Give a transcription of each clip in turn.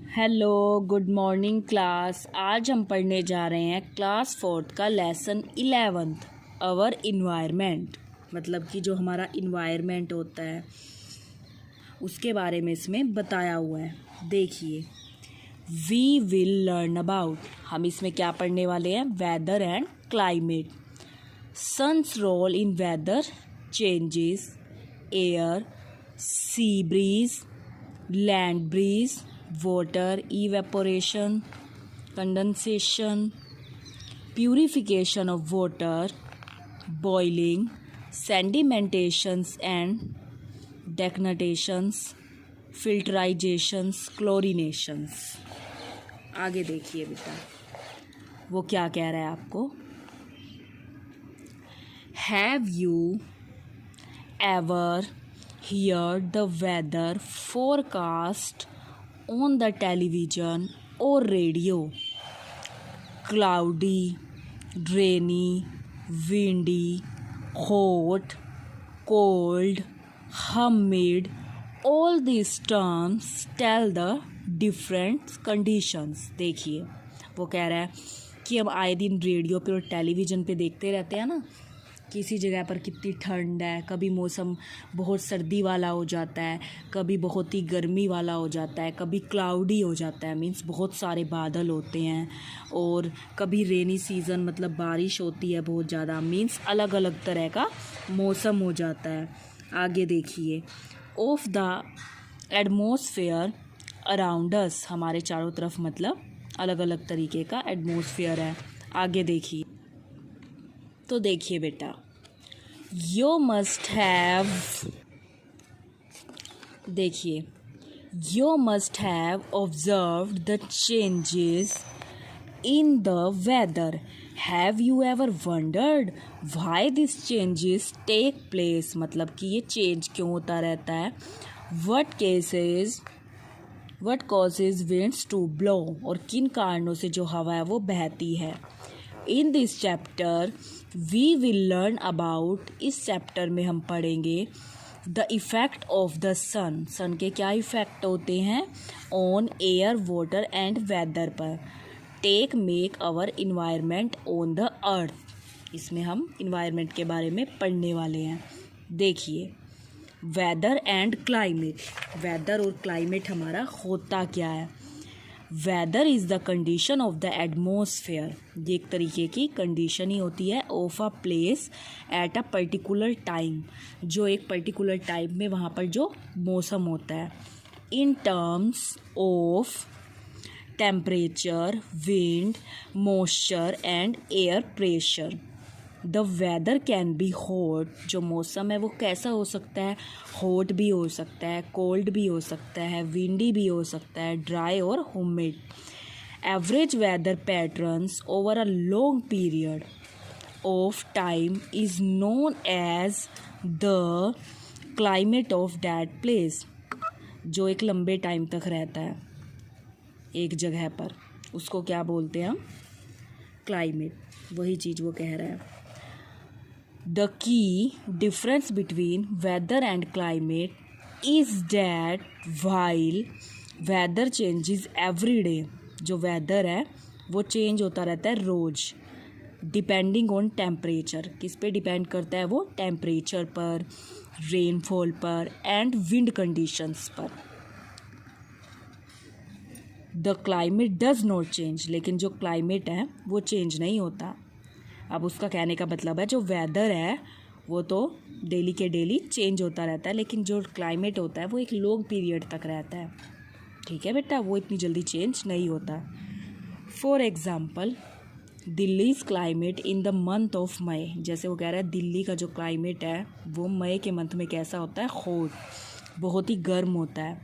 Hello, good morning class. आज हम पढ़ने जा रहे हैं क्लास 4th का लेसन 11th आवर इन्वायरमेंट। मतलब कि जो हमारा इन्वायरमेंट होता है उसके बारे में इसमें बताया हुआ है। देखिए, वी विल लर्न अबाउट, हम इसमें क्या पढ़ने वाले हैं? Weather and climate, sun's role in weather changes, air, sea breeze, land breeze, water evaporation, condensation, purification of water, boiling, sedimentations and decantations, filtrations, chlorinations। आगे देखिए बेटा, वो क्या कह रहा है आपको। Have you ever heard the weather forecast on the television or radio? Cloudy, rainy, windy, hot, cold, humid, all these terms tell the different conditions। देखिए, वो कह रहा है कि हम आए दिन रेडियो पे और टेलीविज़न पे देखते रहते हैं ना, किसी जगह पर कितनी ठंड है, कभी मौसम बहुत सर्दी वाला हो जाता है, कभी बहुत ही गर्मी वाला हो जाता है, कभी क्लाउडी हो जाता है, मीन्स बहुत सारे बादल होते हैं, और कभी रेनी सीज़न मतलब बारिश होती है बहुत ज़्यादा, मीन्स अलग अलग तरह का मौसम हो जाता है। आगे देखिए, of the atmosphere around us, हमारे चारों तरफ मतलब अलग अलग तरीके का एटमॉस्फेयर है। आगे देखिए, तो देखिए बेटा, यू मस्ट हैव, देखिए, you must have observed the changes in the weather. Have you ever wondered why this changes take place, मतलब कि ये चेंज क्यों होता रहता है। What causes winds to blow, और किन कारणों से जो हवा है वो बहती है। In this chapter we will learn about, इस चैप्टर में हम पढ़ेंगे the effect of the sun, sun के क्या इफ़ेक्ट होते हैं on air, water and weather पर। Take make our environment on the earth, इसमें हम इन्वायरमेंट के बारे में पढ़ने वाले हैं। देखिए, वेदर एंड क्लाइमेट, वेदर और क्लाइमेट हमारा होता क्या है। Weather is the condition of the atmosphere, ये एक तरीके की कंडीशन ही होती है of a place at a particular time, जो एक पर्टिकुलर टाइम में वहाँ पर जो मौसम होता है। In terms of temperature, wind, moisture and air pressure. The weather can be hot, जो मौसम है वो कैसा हो सकता है? हॉट भी हो सकता है, कोल्ड भी हो सकता है, विंडी भी हो सकता है, ड्राई और humid. Average weather patterns over a long period of time is known as the climate of that place, जो एक लंबे टाइम तक रहता है एक जगह पर, उसको क्या बोलते हैं हम? क्लाइमेट। वही चीज़ वो कह रहा है। The key difference between weather and climate is that while weather changes every day, जो weather है वो change होता रहता है रोज़, डिपेंडिंग ऑन टेम्परेचर, किस पे डिपेंड करता है वो? टेम्परेचर पर, रेनफॉल पर एंड विंड कंडीशंस पर। The climate does not change, लेकिन जो क्लाइमेट है वो चेंज नहीं होता। अब उसका कहने का मतलब है जो वेदर है वो तो डेली के डेली चेंज होता रहता है, लेकिन जो क्लाइमेट होता है वो एक लॉन्ग पीरियड तक रहता है। ठीक है बेटा, वो इतनी जल्दी चेंज नहीं होता। For example, Delhi's climate in the month of May, जैसे वो कह रहा है दिल्ली का जो क्लाइमेट है वो मई के मंथ में कैसा होता है? हॉट, बहुत ही गर्म होता है।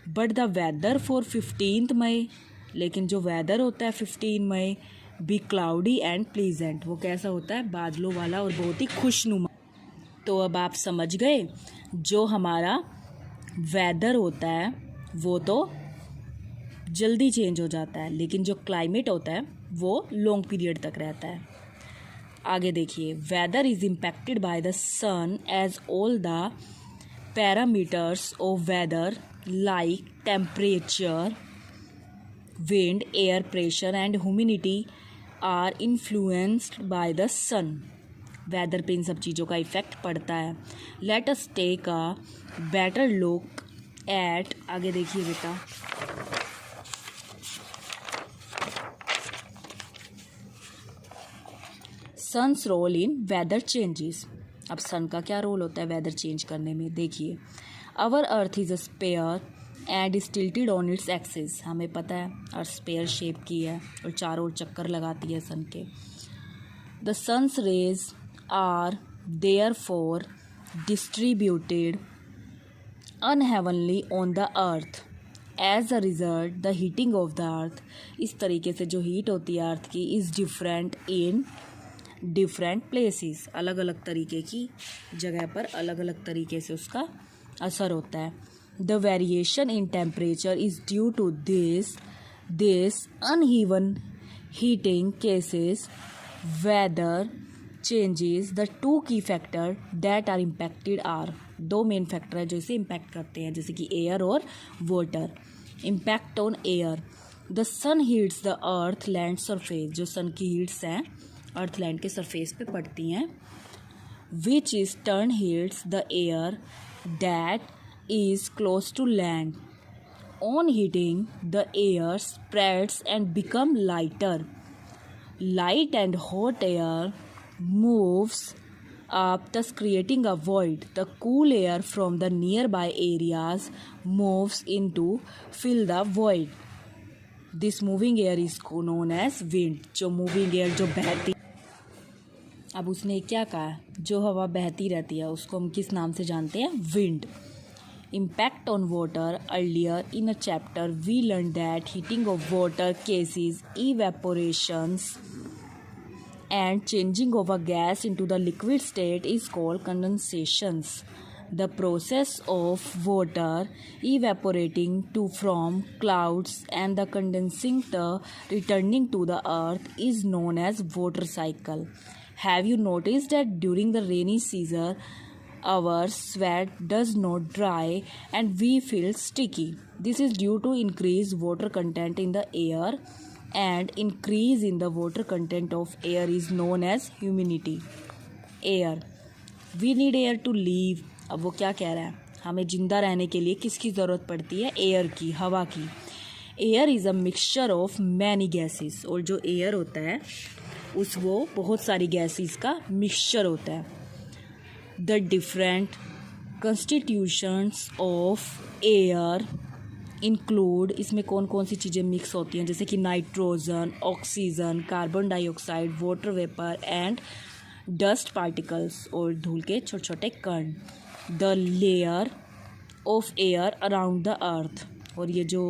बट द वेदर फॉर 15 मई, लेकिन जो वेदर होता है 15 मई बी क्लाउडी एंड प्लीजेंट, वो कैसा होता है? बादलों वाला और बहुत ही खुशनुमा। तो अब आप समझ गए, जो हमारा वेदर होता है वो तो जल्दी चेंज हो जाता है, लेकिन जो क्लाइमेट होता है वो लॉन्ग पीरियड तक रहता है। आगे देखिए, weather is impacted by the sun as all the parameters of weather like temperature, wind, air pressure and humidity are influenced by the sun. Weather पे इन सब चीज़ों का इफ़ेक्ट पड़ता है. Let us take a better look at, आगे देखिए बेटा, sun's role in weather changes. अब सन का क्या रोल होता है वेदर चेंज करने में, देखिए. Our earth is a sphere and is tilted on its axis. हमें पता है अर्थ स्पेयर शेप की है और चारों ओर चक्कर लगाती है सन के. The sun's rays are therefore distributed unevenly on the earth. As a result the heating of the earth, इस तरीके से जो हीट होती है अर्थ की, is different in different places. अलग अलग तरीके की जगह पर अलग अलग तरीके से उसका असर होता है. The variation in temperature is due to this uneven heating causes weather changes. The two key factor that are impacted are, दो मेन फैक्टर है जो इसे इम्पैक्ट करते हैं, जैसे कि एयर और water. Impact on air, the sun heats the earth land surface, जो सन की हीट्स हैं अर्थ लैंड के सरफेस पे पड़ती हैं. Which is turn heats the air that is close to land. On heating, the air spreads and become lighter. Light and hot air moves up, thus creating a void. The cool air from the nearby areas moves in to fill the void. This moving air is known as wind. जो moving air जो बहती, अब उसने क्या कहा, जो हवा बहती रहती है उसको हम किस नाम से जानते हैं, wind. Impact on water. Earlier in a chapter we learned that heating of water causes evaporations and changing of a gas into the liquid state is called condensations. The process of water evaporating from clouds and the condensing the returning to the earth is known as water cycle. Have you noticed that during the rainy season our sweat does not dry and we feel sticky? This is due to increased water content in the air, and increase in the water content of air is known as humidity. Air, we need air to live. अब वो क्या कह रहा है, हमें जिंदा रहने के लिए किसकी ज़रूरत पड़ती है, एयर की, हवा की. Air is a mixture of many gases, और जो एयर होता है उस वो बहुत सारी गैसेस का मिक्सचर होता है. The different constitutions of air include, इसमें कौन कौन सी चीज़ें मिक्स होती हैं, जैसे कि nitrogen, oxygen, carbon dioxide, water vapour and dust particles, और धूल के छोटे छोटे कण. The layer of air around the earth, और ये जो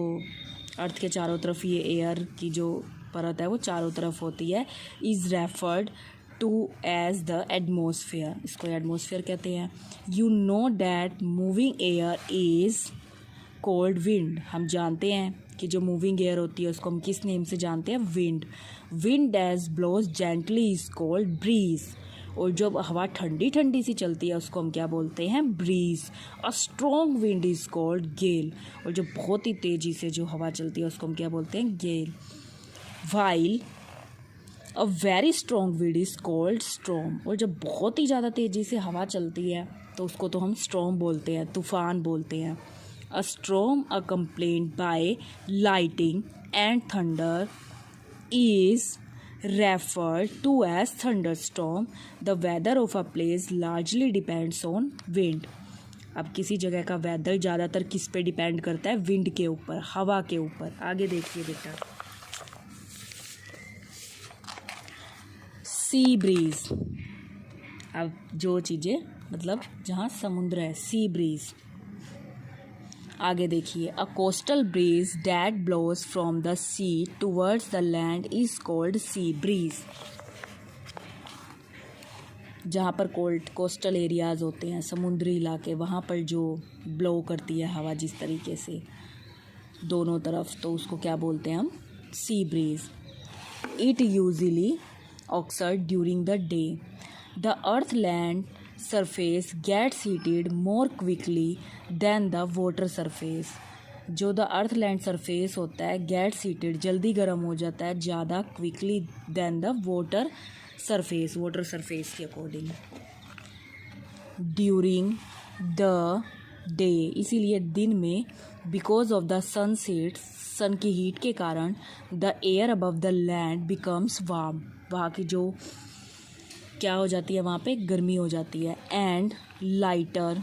अर्थ के चारों तरफ ये एयर की जो परत है वो चारों तरफ होती है, is referred to as the atmosphere, इसको एटमोसफेयर कहते हैं. You know that moving air is called wind. हम जानते हैं कि जो मूविंग एयर होती है उसको हम किस नेम से जानते हैं, wind. Wind as blows gently is called breeze, और जो हवा ठंडी ठंडी सी चलती है उसको हम क्या बोलते हैं, breeze. A strong wind is called gale, और जो बहुत ही तेज़ी से जो हवा चलती है उसको हम क्या बोलते हैं, gale. While a very strong wind is called storm, और जब बहुत ही ज़्यादा तेज़ी से हवा चलती है तो उसको तो हम स्टॉर्म बोलते हैं, तूफ़ान बोलते हैं. A storm accompanied by lightning and thunder is referred to as thunderstorm. The weather of a place largely depends on wind. अब किसी जगह का वेदर ज़्यादातर किस पे डिपेंड करता है, विंड के ऊपर, हवा के ऊपर. आगे देखिए बेटा, सी ब्रीज. अब जो चीज़ें मतलब जहाँ समुद्र है, सी ब्रीज. आगे देखिए, a coastal breeze that blows from the sea towards the land is called sea breeze. जहाँ पर कोस्टल एरियाज़ होते हैं, समुद्री इलाके, वहाँ पर जो ब्लो करती है हवा जिस तरीके से दोनों तरफ, तो उसको क्या बोलते हैं हम, sea breeze. It usually occurs during the day. The earth land surface gets heated more quickly than the water surface. जो द अर्थ लैंड सरफेस होता है गेट्स हीटेड, जल्दी गर्म हो जाता है ज़्यादा quickly than the water surface के अकॉर्डिंग ड्यूरिंग द डे, इसीलिए दिन में बिकॉज ऑफ द सन की हीट के कारण the air above the land becomes warm, वहाँ की जो क्या हो जाती है वहाँ पे गर्मी हो जाती है and lighter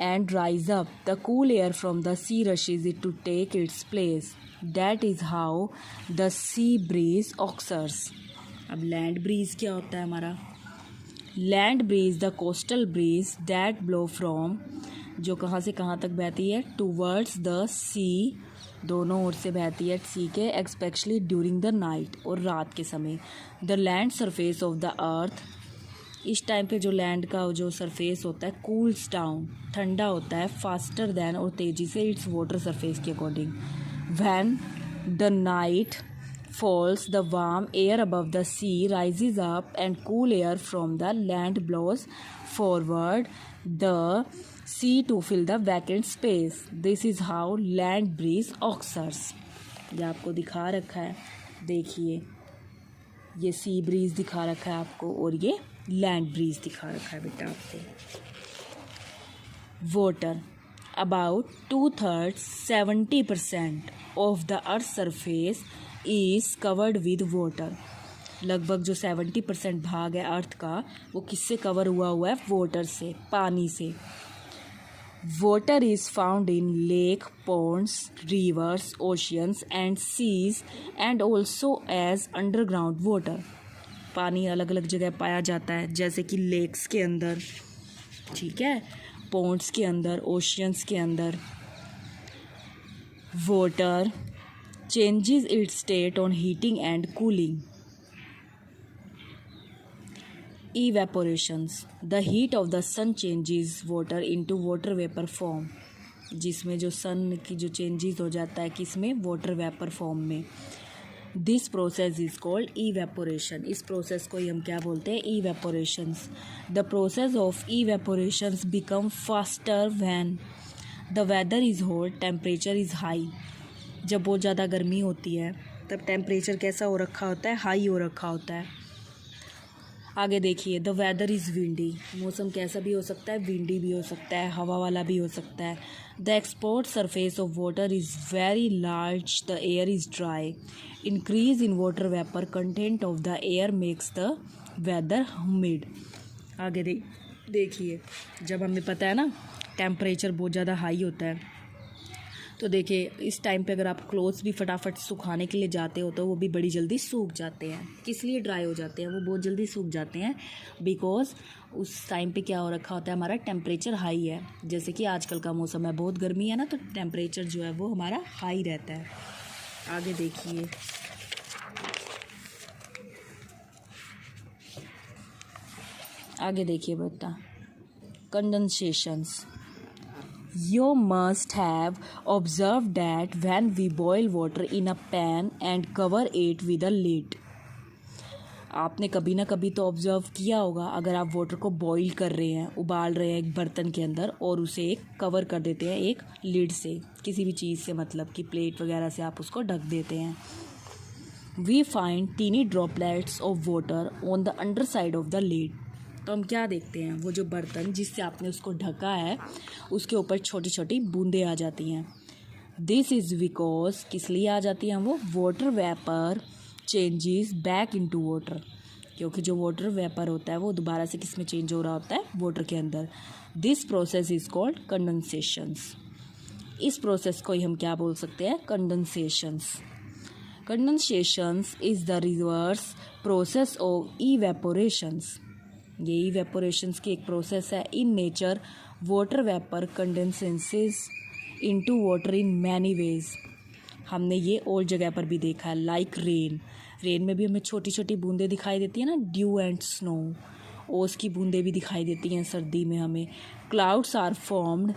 and rise up. The cool air from the sea rushes it to take its place. That is how the sea breeze occurs. अब लैंड ब्रीज क्या होता है हमारा? Land breeze the coastal breeze that blow from, जो कहाँ से कहाँ तक बहती है, टूवर्ड्स द सी, दोनों ओर से बहती है सी के, एक्सपेशली ड्यूरिंग द नाइट, और रात के समय. The land surface of the earth, इस टाइम पे जो लैंड का जो सरफेस होता है कूल्स डाउन, ठंडा होता है, फास्टर दैन, और तेज़ी से इट्स वाटर सरफेस के according. When the night falls the warm air above the sea rises up and cool air from the land blows forward the sea to fill the vacant space. This is how land breeze occurs. ये आपको दिखा रखा है, देखिए ये sea breeze दिखा रखा है आपको और ये लैंड ब्रीज दिखा रखा है बेटा आपको. Water, about 2/3 70% of the earth surface is covered with water. लगभग जो 70% भाग है अर्थ का वो किससे कवर हुआ है? वाटर से, पानी से. Water is found in lake, ponds, rivers, oceans and seas and also as underground water. पानी अलग अलग जगह पाया जाता है, जैसे कि लेक्स के अंदर, ठीक है, पॉन्ड्स के अंदर, ओशियंस के अंदर. Water changes its state on heating and cooling. Evaporations, the heat of the sun changes water into water vapour form, जिसमें जो सन की जो चेंजेस हो जाता है किसमें? वाटर वेपर फॉर्म में. This process is called evaporation. इस प्रोसेस को ही हम क्या बोलते हैं? Evaporations. The process of evaporations become faster when the weather is hot, temperature is high. जब बहुत ज़्यादा गर्मी होती है तब टेम्परेचर कैसा हो रखा होता है? हाई हो रखा होता है. आगे देखिए, द वेदर इज़ विंडी, मौसम कैसा भी हो सकता है? विंडी भी हो सकता है, हवा वाला भी हो सकता है. The export surface of water is very large, the air is dry. Increase in water vapour content of the air makes the weather humid. आगे देखिए, जब हमें पता है ना टेम्परेचर बहुत ज़्यादा हाई होता है, तो देखिए इस टाइम पे अगर आप क्लोथ्स भी फटाफट सुखाने के लिए जाते हो तो वो भी बड़ी जल्दी सूख जाते हैं. किस लिए ड्राई हो जाते हैं? वो बहुत जल्दी सूख जाते हैं बिकॉज उस टाइम पे क्या हो रखा होता है? हमारा टेम्परेचर हाई है. जैसे कि आजकल का मौसम है, बहुत गर्मी है ना, तो टेम्परेचर जो है वो हमारा हाई रहता है. आगे देखिए, बेटा, कंडेंसेशंस. You must have observed that when we boil water in a pan and cover it with a lid. आपने कभी ना कभी तो ऑब्जर्व किया होगा, अगर आप वाटर को बॉईल कर रहे हैं, उबाल रहे हैं एक बर्तन के अंदर और उसे एक कवर कर देते हैं एक लिड से, किसी भी चीज़ से, मतलब कि प्लेट वगैरह से आप उसको ढक देते हैं. We find teeny droplets of water on the underside of the lid. तो हम क्या देखते हैं? वो जो बर्तन जिससे आपने उसको ढका है उसके ऊपर छोटी छोटी बूंदें आ जाती हैं. दिस इज़ बिकॉज, किस लिए आ जाती हैं वो? Water vapour changes back into water, क्योंकि जो वाटर वेपर होता है वो दोबारा से किस में चेंज हो रहा होता है? वाटर के अंदर. This process is called condensations. इस प्रोसेस को ही हम क्या बोल सकते हैं? Condensations. Condensations is the reverse process of evaporations. ये इवेपोरेशंस की एक प्रोसेस है. In nature water vapour condenses into water in many ways. हमने ये और जगह पर भी देखा है, लाइक रेन में भी हमें छोटी छोटी बूंदें दिखाई देती है ना, ड्यू एंड स्नो. ओस की बूंदें भी दिखाई देती हैं सर्दी में हमें. Clouds are formed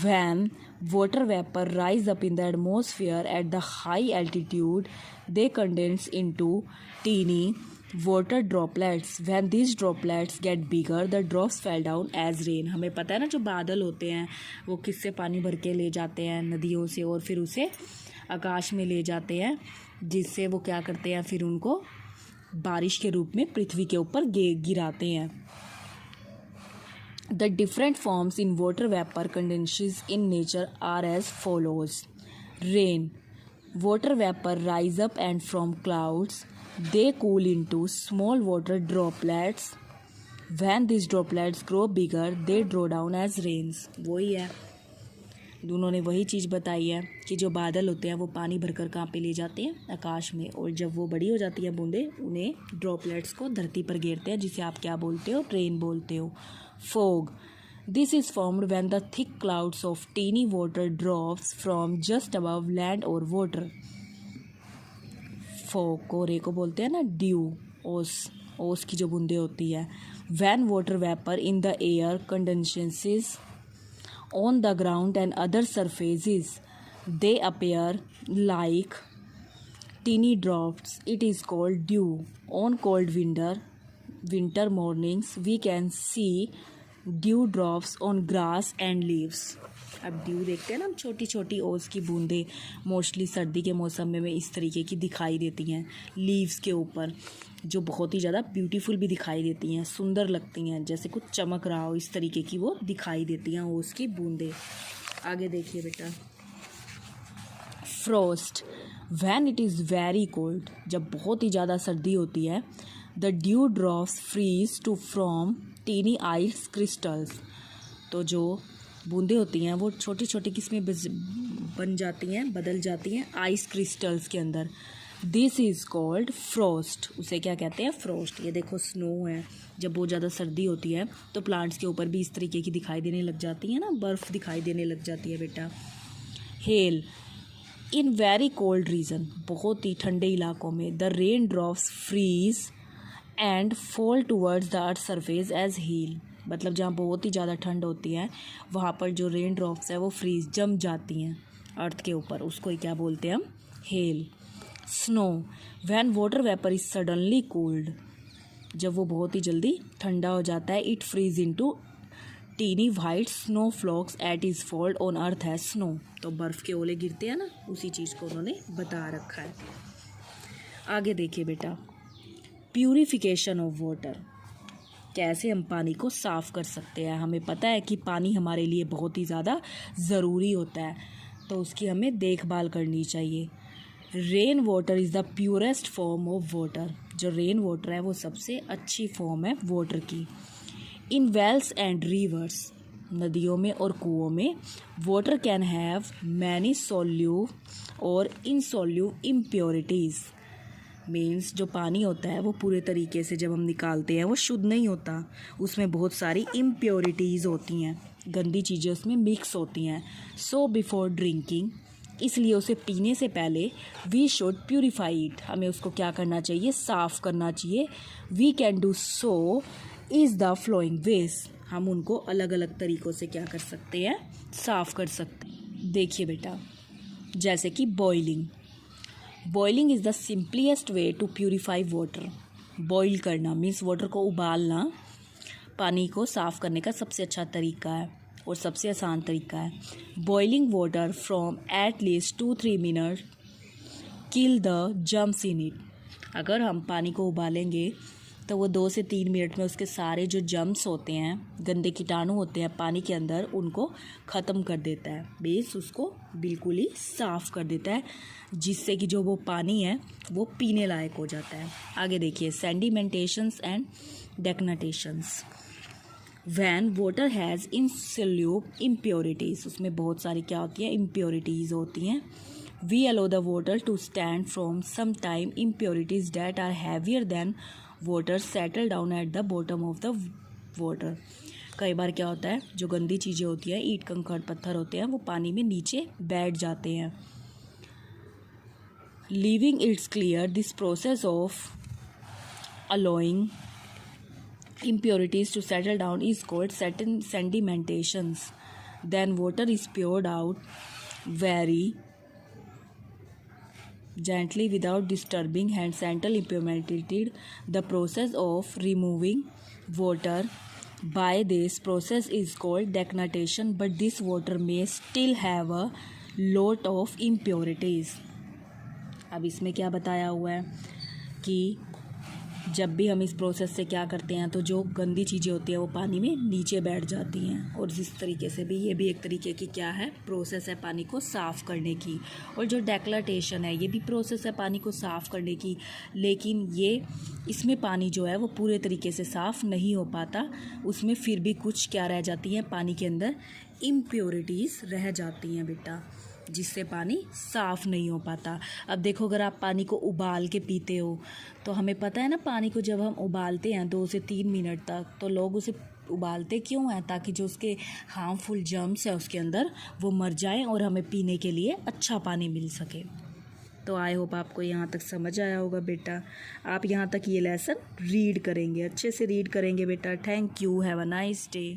when water vapour rise up in the atmosphere at the high altitude. They condense into tiny water droplets. When these droplets get bigger, the drops fell down as rain. हमें पता है ना, जो बादल होते हैं वो किससे पानी भर के ले जाते हैं, नदियों से, और फिर उसे आकाश में ले जाते हैं, जिससे वो क्या करते हैं, फिर उनको बारिश के रूप में पृथ्वी के ऊपर गिराते हैं. The different forms in water vapor condensations in nature are as follows. Rain. Water vapor rise up and from clouds. They cool into small water droplets. When these droplets grow bigger, they draw down as rains. वही है, उन्होंने वही चीज़ बताई है कि जो बादल होते हैं वो पानी भरकर कहाँ पे ले जाते हैं, आकाश में, और जब वो बड़ी हो जाती है बूंदें, उन्हें ड्रॉपलेट्स को धरती पर गिरते हैं, जिसे आप क्या बोलते हो, रेन बोलते हो. Fog. This is formed when the thick clouds of teeny water drops from just above land or water. Fog को रे को बोलते हैं ना ड्यू, ओस की जो बूंदें होती है. When water vapor in the air condenses on the ground and other surfaces, they appear like teeny drops. It is called dew. On cold winter mornings we can see dew drops on grass and leaves. अब due देखते हैं ना हम, छोटी छोटी ओस की बूंदें मोस्टली सर्दी के मौसम में इस तरीके की दिखाई देती हैं लीव्स के ऊपर, जो बहुत ही ज़्यादा ब्यूटीफुल भी दिखाई देती हैं, सुंदर लगती हैं, जैसे कुछ चमक रहा हो, इस तरीके की वो दिखाई देती हैं ओस की बूंदें. आगे देखिए बेटा. Frost. When it is very cold, जब बहुत ही ज़्यादा सर्दी होती है, the dew drops freeze to from tiny ice crystals. तो जो बूंदें होती हैं वो छोटी छोटी किस्में बन जाती हैं, बदल जाती हैं आइस क्रिस्टल्स के अंदर. This is called Frost. उसे क्या कहते हैं, फ्रॉस्ट. ये देखो स्नो है, जब बहुत ज़्यादा सर्दी होती है तो प्लांट्स के ऊपर भी इस तरीके की दिखाई देने लग जाती है ना, बर्फ़ दिखाई देने लग जाती है बेटा. Hail. In very cold region, बहुत ही ठंडे इलाकों में, the rain drops freeze and fall towards the earth surface as hail. मतलब जहाँ बहुत ही ज़्यादा ठंड होती है वहाँ पर जो रेन ड्रॉप्स है वो फ्रीज जम जाती हैं अर्थ के ऊपर, उसको ही क्या बोलते हैं हम, hail. Snow. When water vapour is suddenly cooled, जब वो बहुत ही जल्दी ठंडा हो जाता है, it freeze into tiny white snow flakes at is fall on earth है स्नो. तो बर्फ़ के ओले गिरते हैं ना, उसी चीज़ को उन्होंने बता रखा है. आगे देखिए बेटा. Purification of water. कैसे हम पानी को साफ़ कर सकते हैं. हमें पता है कि पानी हमारे लिए बहुत ही ज़्यादा ज़रूरी होता है, तो उसकी हमें देखभाल करनी चाहिए. Rain water is the purest form of water. जो रेन वाटर है वो सबसे अच्छी फॉर्म है वाटर की. इन वेल्स एंड रिवर्स, नदियों में और कुओं में, वाटर कैन हैव मैनी सोल्यूब और इनसोल्यूब इम्प्योरिटीज़. मीन्स जो पानी होता है वो पूरे तरीके से जब हम निकालते हैं वो शुद्ध नहीं होता, उसमें बहुत सारी इम्प्योरिटीज़ होती हैं, गंदी चीज़ें उसमें मिक्स होती हैं. सो बिफोर ड्रिंकिंग, इसलिए उसे पीने से पहले, वी शुड प्यूरिफाई इट, हमें उसको क्या करना चाहिए, साफ़ करना चाहिए. We can do so is the flowing ways. हम उनको अलग अलग तरीक़ों से क्या कर सकते हैं, साफ़ कर सकते हैं. देखिए बेटा, जैसे कि boiling. Boiling is the simplest way to purify water. Boil करना मीन्स वाटर को उबालना पानी को साफ़ करने का सबसे अच्छा तरीका है और सबसे आसान तरीका है. Boiling water from at least 2-3 minute kill the germs in it. अगर हम पानी को उबालेंगे तो वो 2 से 3 मिनट में उसके सारे जो जम्स होते हैं, गंदे कीटाणु होते हैं पानी के अंदर, उनको ख़त्म कर देता है. बेस उसको बिल्कुल ही साफ़ कर देता है, जिससे कि जो वो पानी है वो पीने लायक हो जाता है. आगे देखिए. Sedimentations and decantations. When water has insoluble impurities, उसमें बहुत सारी क्या होती है, इम्प्योरिटीज़ होती हैं. We allow the water to stand from some time. Impurities that are heavier than water settle down at the bottom of the water. कई बार क्या होता है, जो गंदी चीज़ें होती हैं, ईंट कंकड़ पत्थर होते हैं, वो पानी में नीचे बैठ जाते हैं. Leaving it's clear. This process of allowing impurities to settle down is called sedimentations. Then water is poured out very gently without disturbing hand central implemented the process of removing water. By this process is called decantation, but this water may still have a lot of impurities. अब इसमें क्या बताया हुआ है कि जब भी हम इस प्रोसेस से क्या करते हैं तो जो गंदी चीज़ें होती हैं वो पानी में नीचे बैठ जाती हैं, और जिस तरीके से भी ये भी एक तरीके की क्या है प्रोसेस है पानी को साफ़ करने की। और जो डेक्लाटेशन है ये भी प्रोसेस है पानी को साफ़ करने की, लेकिन ये इसमें पानी जो है वो पूरे तरीके से साफ़ नहीं हो पाता, उसमें फिर भी कुछ क्या रह जाती हैं, पानी के अंदर इम्प्योरिटीज़ रह जाती हैं बेटा, जिससे पानी साफ़ नहीं हो पाता। अब देखो अगर आप पानी को उबाल के पीते हो तो हमें पता है ना, पानी को जब हम उबालते हैं 2 से 3 मिनट तक, तो लोग उसे उबालते क्यों हैं, ताकि जो उसके हार्मफुल जर्म्स है उसके अंदर वो मर जाएं और हमें पीने के लिए अच्छा पानी मिल सके। तो आई होप आपको यहाँ तक समझ आया होगा बेटा। आप यहाँ तक ये लेसन रीड करेंगे, अच्छे से रीड करेंगे बेटा। Thank you, have a nice day.